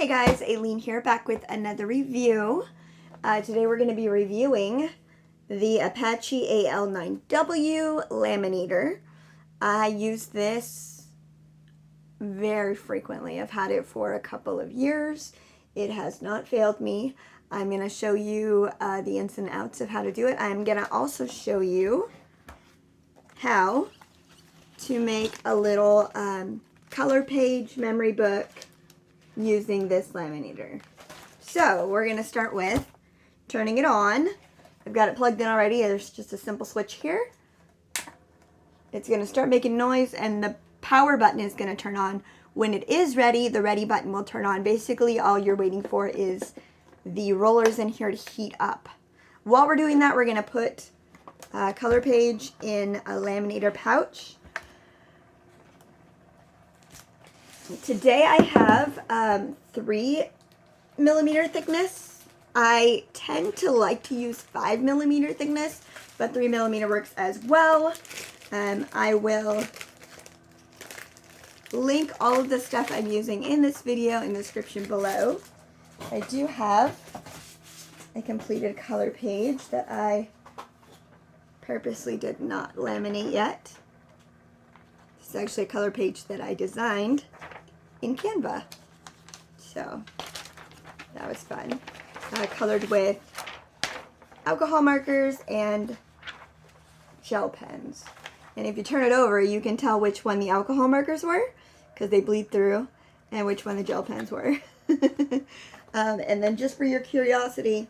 Hey guys, Aileen here, back with another review. Today we're going to be reviewing the Apache AL9W Laminator. I use this very frequently. I've had it for a couple of years. It has not failed me. I'm going to show you the ins and outs of how to do it. I'm going to also show you how to make a little color page memory book using this laminator. So we're going to start with turning it on. I've got it plugged in already. There's just a simple switch here. It's going to start making noise and the power button is going to turn on. When it is ready, the ready button will turn on. Basically all you're waiting for is the rollers in here to heat up. While we're doing that, we're going to put color page in a laminator pouch. Today I have 3mm thickness. I tend to like to use 5mm thickness, but 3mm works as well. I will link all of the stuff I'm using in this video in the description below. I do have a completed color page that I purposely did not laminate yet. This is actually a color page that I designed in Canva. So that was fun. Colored with alcohol markers and gel pens. And if you turn it over, you can tell which one the alcohol markers were, because they bleed through, and which one the gel pens were. And then just for your curiosity,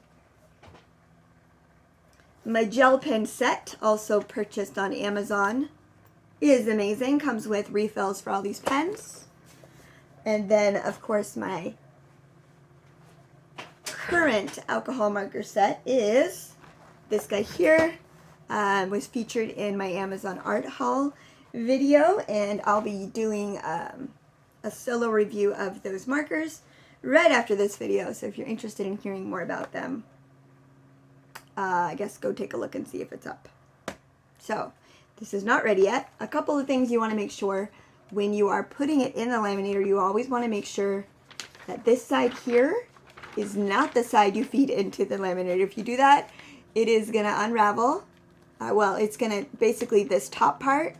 my gel pen set, also purchased on Amazon, is amazing. Comes with refills for all these pens. And then, of course, my current alcohol marker set is this guy here. Was featured in my Amazon art haul video, and I'll be doing a solo review of those markers right after this video. So if you're interested in hearing more about them, I guess go take a look and see if it's up. So this is not ready yet. A couple of things you want to make sure when you are putting it in the laminator. You always want to make sure that this side here is not the side you feed into the laminator. If you do that, it is going to unravel. Well, it's going to, basically this top part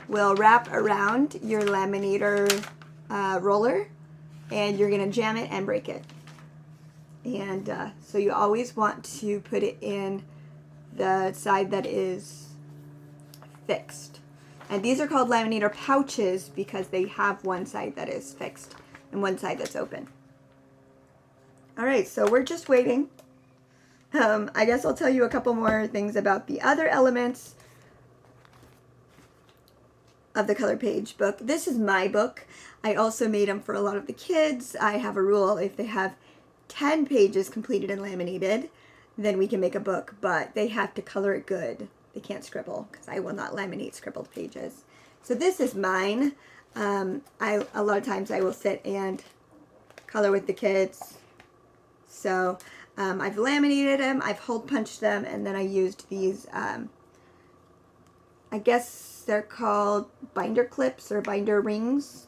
will wrap around your laminator roller, and you're going to jam it and break it. And so you always want to put it in the side that is fixed. And these are called laminator pouches because they have one side that is fixed and one side that's open. Alright, so we're just waiting. I guess I'll tell you a couple more things about the other elements of the color page book. This is my book. I also made them for a lot of the kids. I have a rule: if they have 10 pages completed and laminated, then we can make a book, but they have to color it good. They can't scribble, because I will not laminate scribbled pages. So this is mine. A lot of times I will sit and color with the kids. So I've laminated them, I've hole punched them, and then I used these, I guess they're called binder clips or binder rings.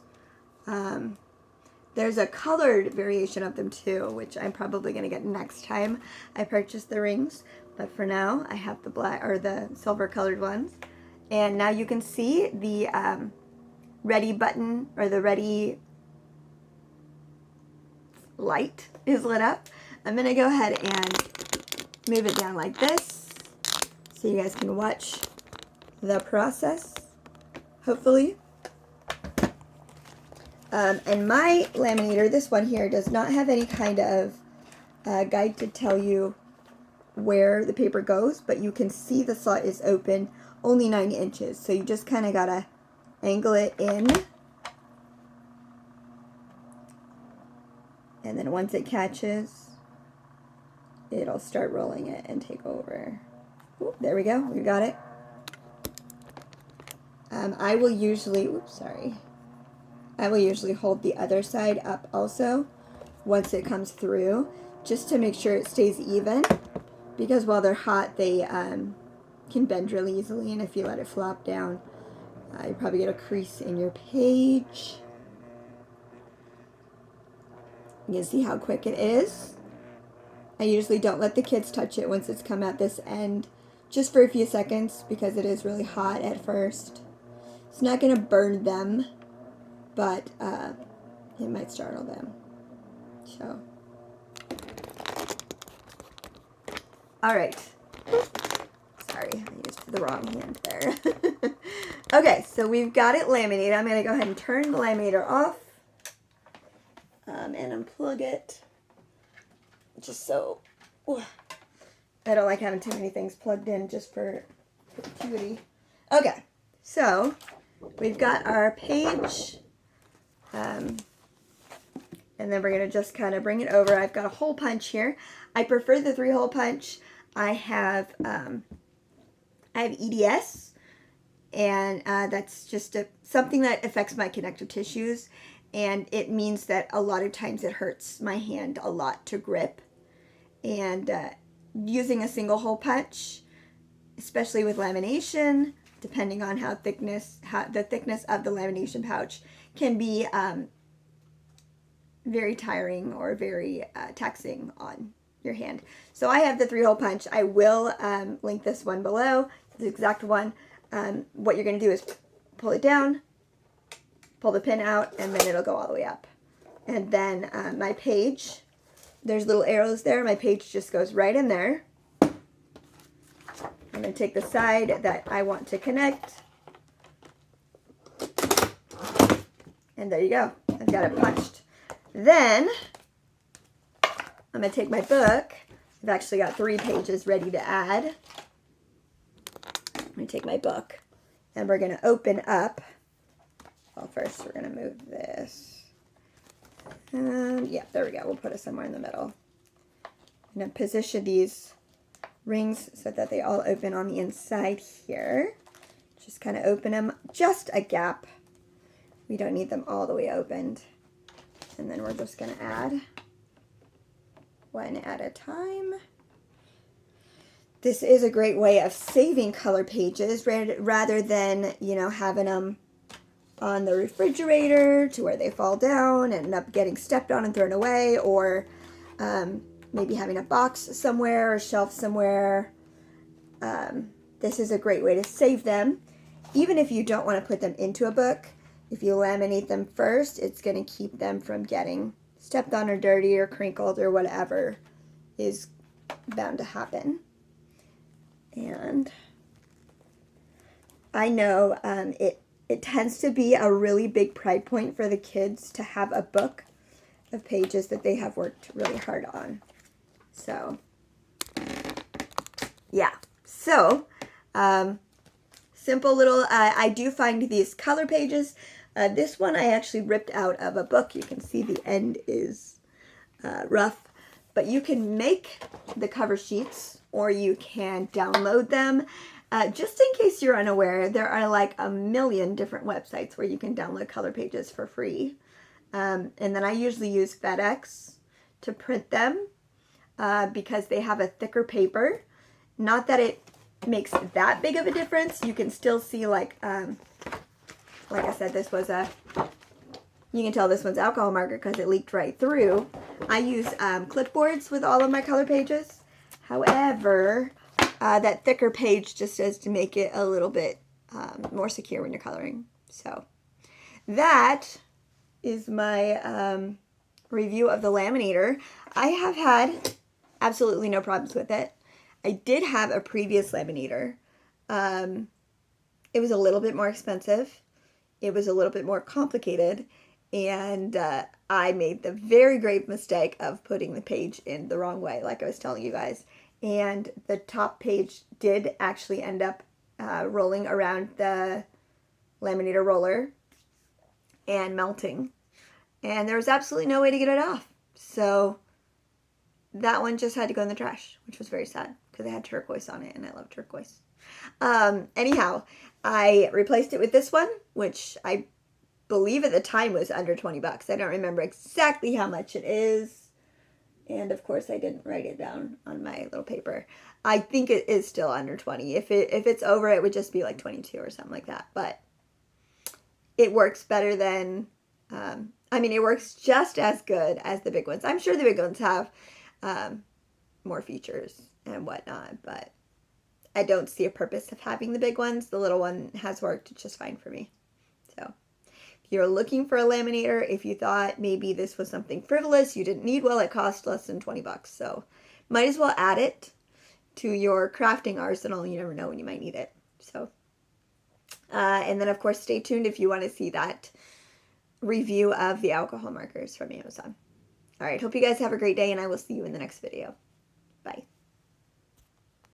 There's a colored variation of them too, which I'm probably going to get next time I purchase the rings. But for now, I have the black or the silver colored ones. And now you can see the ready button, or the ready light is lit up. I'm going to go ahead and move it down like this so you guys can watch the process, hopefully. And my laminator, this one here, does not have any kind of guide to tell you where the paper goes, but you can see the slot is open, only 9 inches. So you just kind of got to angle it in. And then once it catches, it'll start rolling it and take over. Ooh, there we go. We got it. I will usually, I will usually hold the other side up also once it comes through, just to make sure it stays even, because while they're hot, they can bend really easily, and if you let it flop down, you probably get a crease in your page. You can see how quick it is. I usually don't let the kids touch it once it's come at this end, just for a few seconds because it is really hot at first. It's not going to burn them, but it might startle them. So, all right. Sorry, I used the wrong hand there. Okay, so we've got it laminated. I'm going to go ahead and turn the laminator off and unplug it. Just so I don't like having too many things plugged in just for perpetuity. Okay, so we've got our page, and then we're going to just kind of bring it over. I've got a hole punch here. I prefer the 3-hole punch. I have EDS, and that's just something that affects my connective tissues, and it means that a lot of times it hurts my hand a lot to grip. And using a single hole punch, especially with lamination, depending on the thickness of the lamination pouch, can be very tiring or very taxing on your hand. So I have the 3-hole punch. I will link this one below, the exact one. What you're going to do is pull it down, pull the pin out, and then it'll go all the way up. And then my page, there's little arrows there. My page just goes right in there. I'm going to take the side that I want to connect. And there you go. I've got it punched. Then I'm going to take my book. I've actually got 3 pages ready to add. I'm going to take my book and we're going to open up. Well, first we're going to move this. Yeah, there we go. We'll put it somewhere in the middle. I'm going to position these rings so that they all open on the inside here. Just kind of open them just a gap. We don't need them all the way opened. And then we're just going to add one at a time. This is a great way of saving color pages rather than, you know, having them on the refrigerator to where they fall down and end up getting stepped on and thrown away, or maybe having a box somewhere or shelf somewhere. This is a great way to save them. Even if you don't want to put them into a book, if you laminate them first, it's going to keep them from getting stepped on or dirty or crinkled or whatever is bound to happen. And I know it tends to be a really big pride point for the kids to have a book of pages that they have worked really hard on. So, yeah. So, simple little, I do find these color pages. This one I actually ripped out of a book. You can see the end is rough. But you can make the cover sheets or you can download them. Just in case you're unaware, there are like a million different websites where you can download color pages for free. And then I usually use FedEx to print them because they have a thicker paper. Not that it makes that big of a difference. You can still see like I said, this was you can tell this one's alcohol marker because it leaked right through. I use clipboards with all of my color pages. However, that thicker page just does to make it a little bit more secure when you're coloring. So that is my review of the Laminator. I have had absolutely no problems with it. I did have a previous Laminator. It was a little bit more expensive. It was a little bit more complicated. And I made the very grave mistake of putting the page in the wrong way, like I was telling you guys. And the top page did actually end up rolling around the Laminator roller and melting. And there was absolutely no way to get it off. So that one just had to go in the trash, which was very sad because it had turquoise on it and I love turquoise. Anyhow, I replaced it with this one, which I believe at the time was under 20 bucks. I don't remember exactly how much it is. And of course I didn't write it down on my little paper. I think it is still under 20. If it's over, it would just be like 22 or something like that. But it works better than I mean, it works just as good as the big ones. I'm sure the big ones have more features and whatnot, but I don't see a purpose of having the big ones. The little one has worked just fine for me. So if you're looking for a laminator, if you thought maybe this was something frivolous you didn't need, well, it cost less than 20 bucks. So might as well add it to your crafting arsenal. You never know when you might need it. So, and then of course, stay tuned if you want to see that review of the alcohol markers from Amazon. All right, hope you guys have a great day, and I will see you in the next video. Bye.